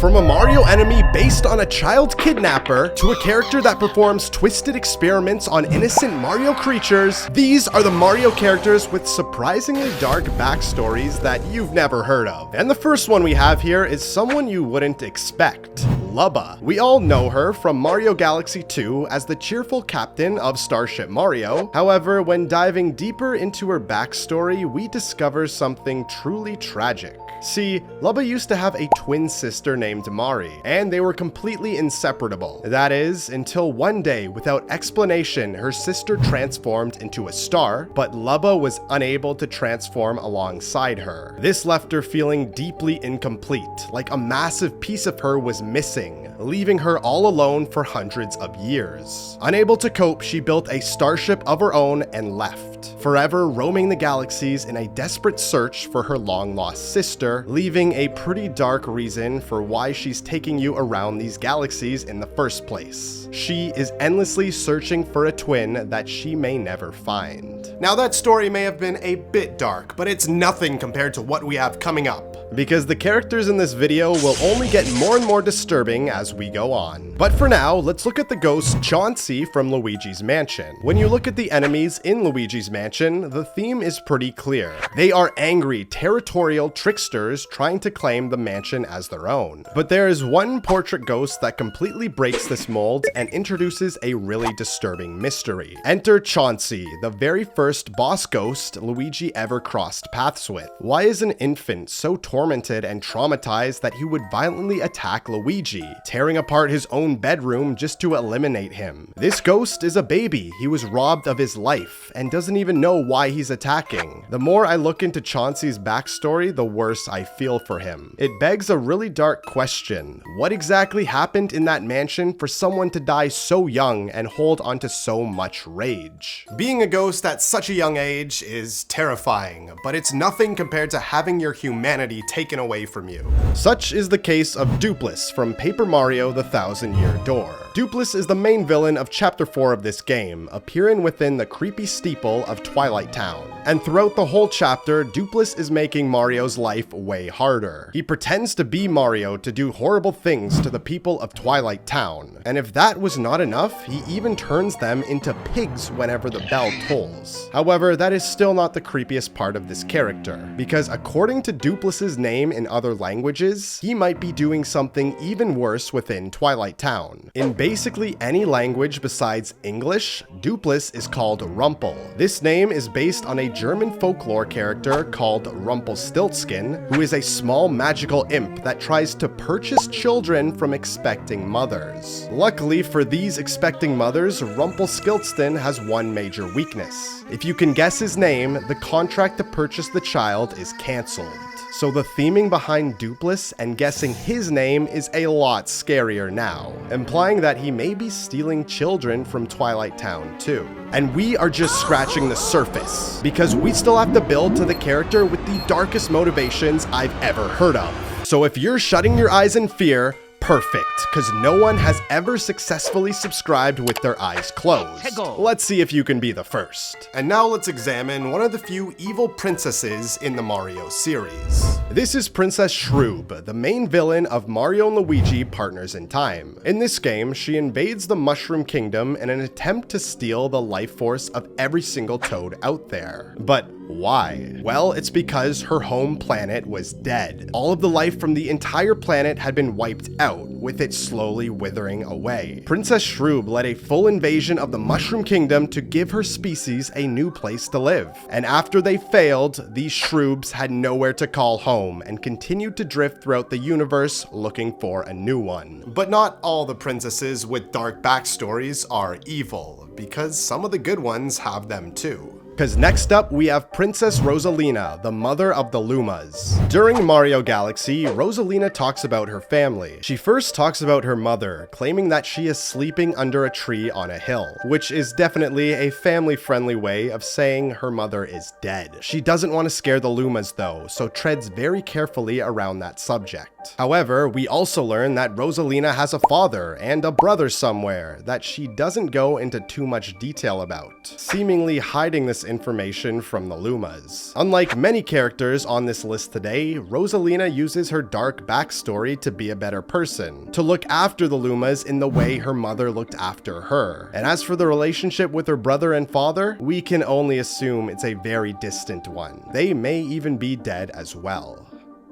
From a Mario enemy based on a child kidnapper to a character that performs twisted experiments on innocent Mario creatures, these are the Mario characters with surprisingly dark backstories that you've never heard of. And the first one we have here is someone you wouldn't expect. Lubba. We all know her from Mario Galaxy 2 as the cheerful captain of Starship Mario. However, when diving deeper into her backstory, we discover something truly tragic. See, Lubba used to have a twin sister named Mari, and they were completely inseparable. That is, until one day, without explanation, her sister transformed into a star, but Lubba was unable to transform alongside her. This left her feeling deeply incomplete, like a massive piece of her was missing, leaving her all alone for hundreds of years. Unable to cope, she built a starship of her own and left, forever roaming the galaxies in a desperate search for her long-lost sister, leaving a pretty dark reason for why she's taking you around these galaxies in the first place. She is endlessly searching for a twin that she may never find. Now that story may have been a bit dark, but it's nothing compared to what we have coming up, because the characters in this video will only get more and more disturbing as we go on. But for now, let's look at the ghost Chauncey from Luigi's Mansion. When you look at the enemies in Luigi's Mansion, the theme is pretty clear. They are angry, territorial tricksters trying to claim the mansion as their own. But there is one portrait ghost that completely breaks this mold and introduces a really disturbing mystery. Enter Chauncey, the very first boss ghost Luigi ever crossed paths with. Why is an infant so tormented and traumatized that he would violently attack Luigi, tearing apart his own bedroom just to eliminate him? This ghost is a baby. He was robbed of his life and doesn't even know why he's attacking. The more I look into Chauncey's backstory, the worse I feel for him. It begs a really dark question. What exactly happened in that mansion for someone to die so young and hold onto so much rage? Being a ghost at such a young age is terrifying, but it's nothing compared to having your humanity taken away from you. Such is the case of Dupas from Paper Mario: The Thousand-Year Door. Dupas is the main villain of Chapter 4 of this game, appearing within the creepy steeple of Twilight Town. And throughout the whole chapter, Dupas is making Mario's life way harder. He pretends to be Mario to do horrible things to the people of Twilight Town. And if that was not enough, he even turns them into pigs whenever the bell tolls. However, that is still not the creepiest part of this character, because according to Dupas's name in other languages, he might be doing something even worse within Twilight Town. In basically any language besides English, Dupas is called Rumpel. This name is based on a German folklore character called Rumpelstiltskin, who is a small magical imp that tries to purchase children from expecting mothers. Luckily for these expecting mothers, Rumpelstiltskin has one major weakness. If you can guess his name, the contract to purchase the child is cancelled. So the theming behind Dupas and guessing his name is a lot scarier now, implying that he may be stealing children from Twilight Town too. And we are just scratching the surface, because we still have to build to the character with the darkest motivations I've ever heard of. So if you're shutting your eyes in fear, perfect, because no one has ever successfully subscribed with their eyes closed. Let's see if you can be the first. And now let's examine one of the few evil princesses in the Mario series. This is Princess Shroob, the main villain of Mario and Luigi Partners in Time. In this game, she invades the Mushroom Kingdom in an attempt to steal the life force of every single toad out there. But why? Well, it's because her home planet was dead. All of the life from the entire planet had been wiped out, with it slowly withering away. Princess Shroob led a full invasion of the Mushroom Kingdom to give her species a new place to live. And after they failed, these Shroobs had nowhere to call home and continued to drift throughout the universe looking for a new one. But not all the princesses with dark backstories are evil, because some of the good ones have them too. Because next up, we have Princess Rosalina, the mother of the Lumas. During Mario Galaxy, Rosalina talks about her family. She first talks about her mother, claiming that she is sleeping under a tree on a hill, which is definitely a family-friendly way of saying her mother is dead. She doesn't want to scare the Lumas though, so treads very carefully around that subject. However, we also learn that Rosalina has a father and a brother somewhere that she doesn't go into too much detail about, seemingly hiding this information from the Lumas. Unlike many characters on this list today, Rosalina uses her dark backstory to be a better person, to look after the Lumas in the way her mother looked after her. And as for the relationship with her brother and father, we can only assume it's a very distant one. They may even be dead as well.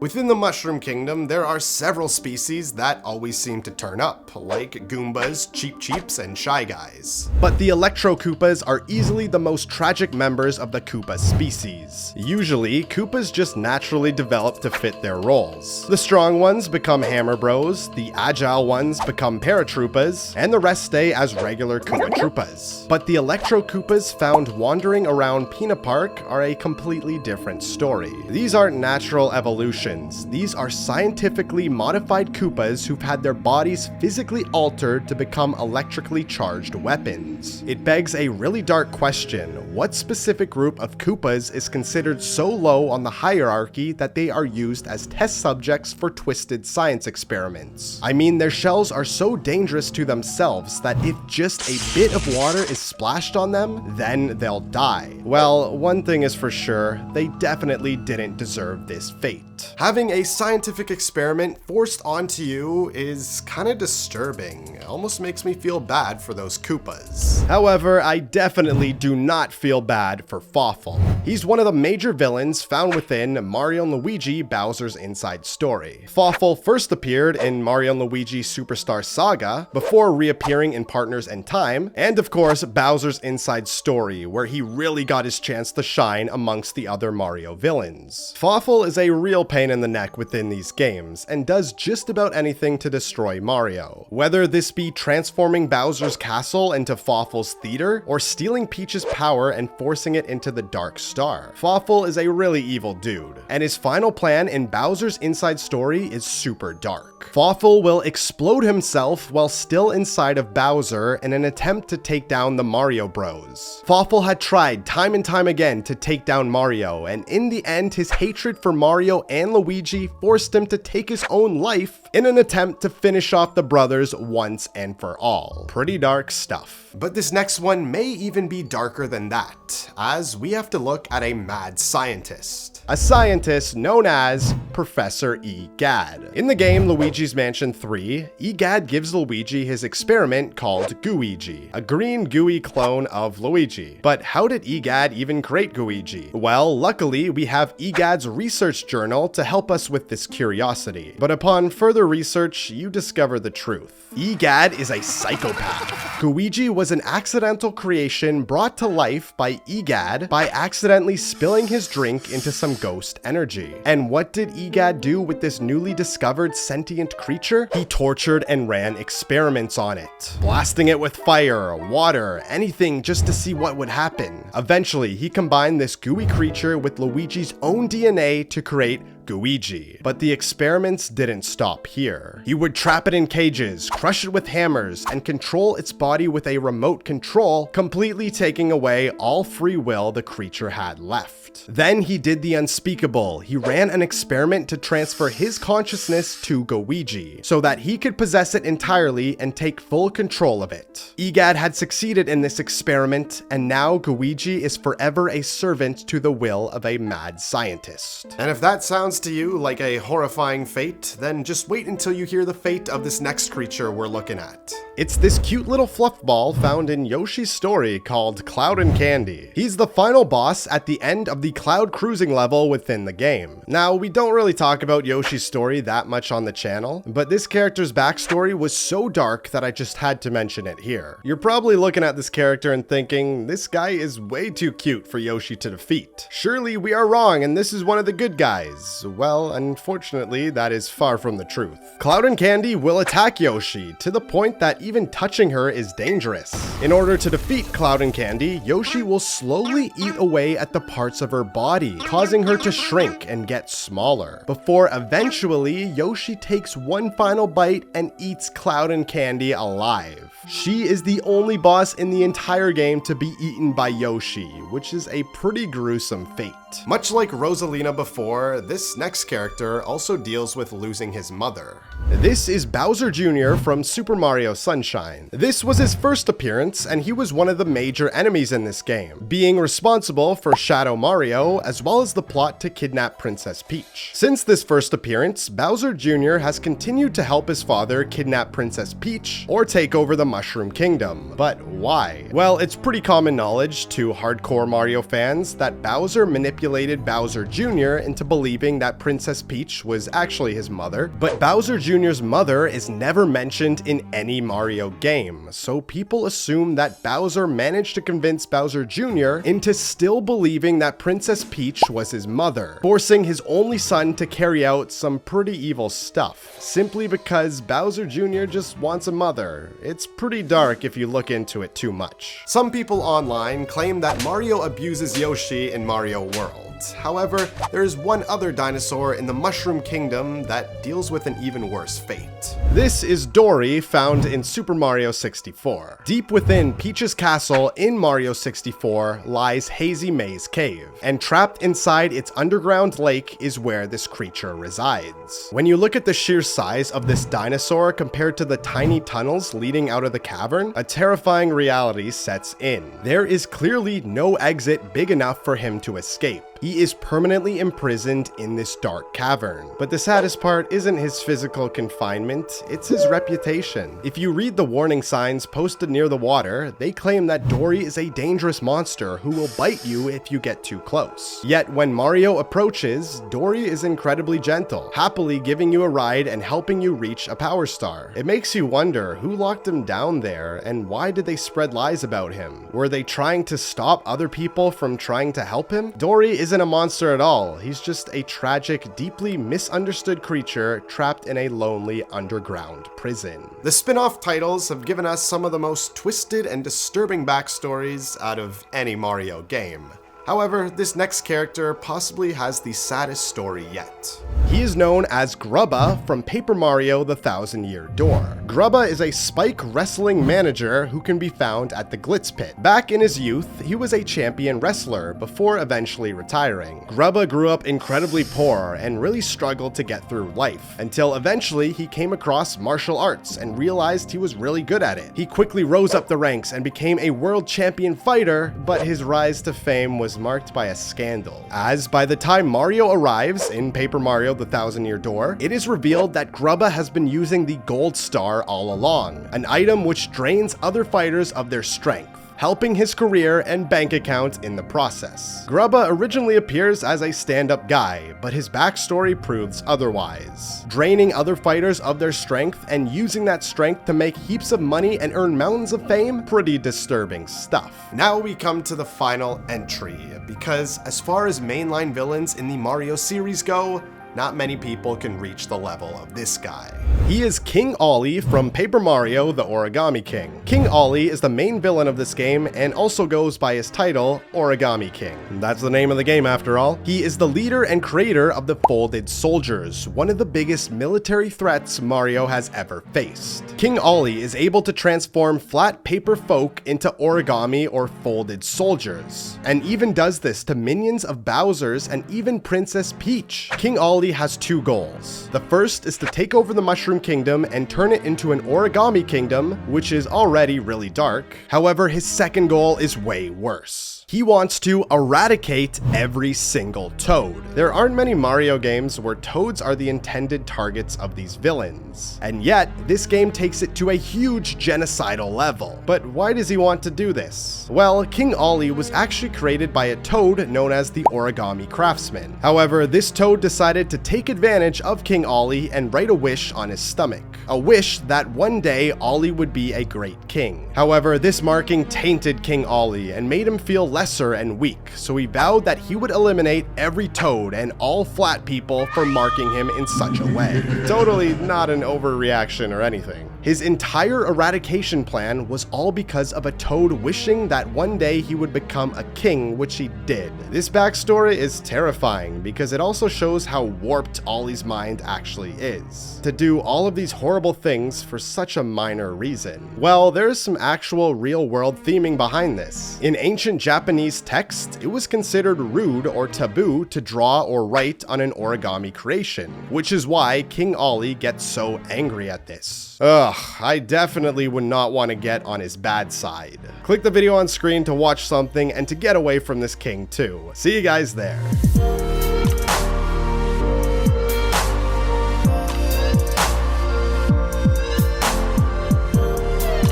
Within the Mushroom Kingdom, there are several species that always seem to turn up, like Goombas, Cheep Cheeps, and Shy Guys. But the Electro Koopas are easily the most tragic members of the Koopa species. Usually, Koopas just naturally develop to fit their roles. The strong ones become Hammer Bros, the agile ones become Paratroopas, and the rest stay as regular Koopa Troopas. But the Electro Koopas found wandering around Peanut Park are a completely different story. These aren't natural evolution. These are scientifically modified Koopas who've had their bodies physically altered to become electrically charged weapons. It begs a really dark question: what specific group of Koopas is considered so low on the hierarchy that they are used as test subjects for twisted science experiments? I mean, their shells are so dangerous to themselves that if just a bit of water is splashed on them, then they'll die. Well, one thing is for sure, they definitely didn't deserve this fate. Having a scientific experiment forced onto you is kinda disturbing. It almost makes me feel bad for those Koopas. However, I definitely do not feel bad for Fawful. He's one of the major villains found within Mario & Luigi Bowser's Inside Story. Fawful first appeared in Mario & Luigi Superstar Saga, before reappearing in Partners in Time, and of course Bowser's Inside Story, where he really got his chance to shine amongst the other Mario villains. Fawful is a real pain in the neck within these games, and does just about anything to destroy Mario. Whether this be transforming Bowser's castle into Fawful's theater, or stealing Peach's power and forcing it into the Dark Star. Fawful is a really evil dude, and his final plan in Bowser's Inside Story is super dark. Fawful will explode himself while still inside of Bowser in an attempt to take down the Mario Bros. Fawful had tried time and time again to take down Mario, and in the end his hatred for Mario and Luigi forced him to take his own life in an attempt to finish off the brothers once and for all. Pretty dark stuff. But this next one may even be darker than that, as we have to look at a mad scientist. A scientist known as Professor E. Gadd. In the game Luigi's Mansion 3, E. Gadd gives Luigi his experiment called Gooigi, a green gooey clone of Luigi. But how did E. Gadd even create Gooigi? Well, luckily we have E. Gadd's research journal to help us with this curiosity. But upon further research, you discover the truth. E. Gadd is a psychopath. Gooigi was an accidental creation brought to life by E. Gadd by accidentally spilling his drink into some ghost energy. And what did E. Gadd do with this newly discovered sentient creature? He tortured and ran experiments on it, blasting it with fire, water, anything just to see what would happen. Eventually, he combined this gooey creature with Luigi's own DNA to create Gooigi. But the experiments didn't stop here. He would trap it in cages, crush it with hammers, and control its body with a remote control, completely taking away all free will the creature had left. Then he did the unspeakable. He ran an experiment to transfer his consciousness to Gooigi, so that he could possess it entirely and take full control of it. E. Gadd had succeeded in this experiment, and now Gooigi is forever a servant to the will of a mad scientist. And if that sounds to you like a horrifying fate, then just wait until you hear the fate of this next creature we're looking at. It's this cute little fluff ball found in Yoshi's story called Cloud and Candy. He's the final boss at the end of the cloud cruising level within the game. Now, we don't really talk about Yoshi's story that much on the channel, but this character's backstory was so dark that I just had to mention it here. You're probably looking at this character and thinking, this guy is way too cute for Yoshi to defeat. Surely we are wrong and this is one of the good guys. Well, unfortunately, that is far from the truth. Cloud and Candy will attack Yoshi to the point that even touching her is dangerous. In order to defeat Cloud and Candy, Yoshi will slowly eat away at the parts of her body, causing her to shrink and get smaller, before eventually Yoshi takes one final bite and eats Cloud and Candy alive. She is the only boss in the entire game to be eaten by Yoshi, which is a pretty gruesome fate. Much like Rosalina before, this this next character also deals with losing his mother. This is Bowser Jr. from Super Mario Sunshine. This was his first appearance, and he was one of the major enemies in this game, being responsible for Shadow Mario, as well as the plot to kidnap Princess Peach. Since this first appearance, Bowser Jr. has continued to help his father kidnap Princess Peach, or take over the Mushroom Kingdom. But why? Well, it's pretty common knowledge to hardcore Mario fans that Bowser manipulated Bowser Jr. into believing that Princess Peach was actually his mother, but Bowser Jr.'s mother is never mentioned in any Mario game, so people assume that Bowser managed to convince Bowser Jr. into still believing that Princess Peach was his mother, forcing his only son to carry out some pretty evil stuff, simply because Bowser Jr. just wants a mother. It's pretty dark if you look into it too much. Some people online claim that Mario abuses Yoshi in Mario World. However, there is one other dinosaur in the Mushroom Kingdom that deals with an even worse fate. This is Dory, found in Super Mario 64. Deep within Peach's castle in Mario 64 lies Hazy Maze Cave, and trapped inside its underground lake is where this creature resides. When you look at the sheer size of this dinosaur compared to the tiny tunnels leading out of the cavern, a terrifying reality sets in. There is clearly no exit big enough for him to escape. He is permanently imprisoned in this dark cavern. But the saddest part isn't his physical confinement, it's his reputation. If you read the warning signs posted near the water, they claim that Dory is a dangerous monster who will bite you if you get too close. Yet when Mario approaches, Dory is incredibly gentle, happily giving you a ride and helping you reach a power star. It makes you wonder who locked him down there and why did they spread lies about him? Were they trying to stop other people from trying to help him? Dory isn't a monster at all. He's just a tragic, deeply misunderstood creature trapped in a lonely underground prison. The spin-off titles have given us some of the most twisted and disturbing backstories out of any Mario game. However, this next character possibly has the saddest story yet. He is known as Gruba from Paper Mario: The Thousand-Year Door. Gruba is a spike wrestling manager who can be found at the Glitz Pit. Back in his youth, he was a champion wrestler before eventually retiring. Gruba grew up incredibly poor and really struggled to get through life, until eventually he came across martial arts and realized he was really good at it. He quickly rose up the ranks and became a world champion fighter, but his rise to fame was marked by a scandal, as by the time Mario arrives in Paper Mario: The Thousand-Year Door, it is revealed that Gruba has been using the Gold Star all along, an item which drains other fighters of their strength, helping his career and bank account in the process. Gruba originally appears as a stand-up guy, but his backstory proves otherwise. Draining other fighters of their strength and using that strength to make heaps of money and earn mountains of fame? Pretty disturbing stuff. Now we come to the final entry, because as far as mainline villains in the Mario series go, not many people can reach the level of this guy. He is King Olly from Paper Mario: The Origami King. King Olly is the main villain of this game and also goes by his title, Origami King. That's the name of the game after all. He is the leader and creator of the Folded Soldiers, one of the biggest military threats Mario has ever faced. King Olly is able to transform flat paper folk into origami or folded soldiers, and even does this to minions of Bowser's and even Princess Peach. King Olly has two goals. The first is to take over the Mushroom Kingdom and turn it into an origami kingdom, which is already really dark. However, his second goal is way worse. He wants to eradicate every single toad. There aren't many Mario games where toads are the intended targets of these villains, and yet this game takes it to a huge genocidal level. But why does he want to do this? Well, King Olly was actually created by a toad known as the Origami Craftsman. However, this toad decided to take advantage of King Olly and write a wish on his stomach. A wish that one day Olly would be a great king. However, this marking tainted King Olly and made him feel lesser and weak, so he vowed that he would eliminate every toad and all flat people for marking him in such a way. Totally not an overreaction or anything. His entire eradication plan was all because of a toad wishing that one day he would become a king, which he did. This backstory is terrifying because it also shows how warped Olly's mind actually is, to do all of these horrible things for such a minor reason. Well, there is some actual real-world theming behind this. In ancient Japanese Japanese text, it was considered rude or taboo to draw or write on an origami creation, which is why King Olly gets so angry at this. Ugh, I definitely would not want to get on his bad side. Click the video on screen to watch something and to get away from this king too. See you guys there.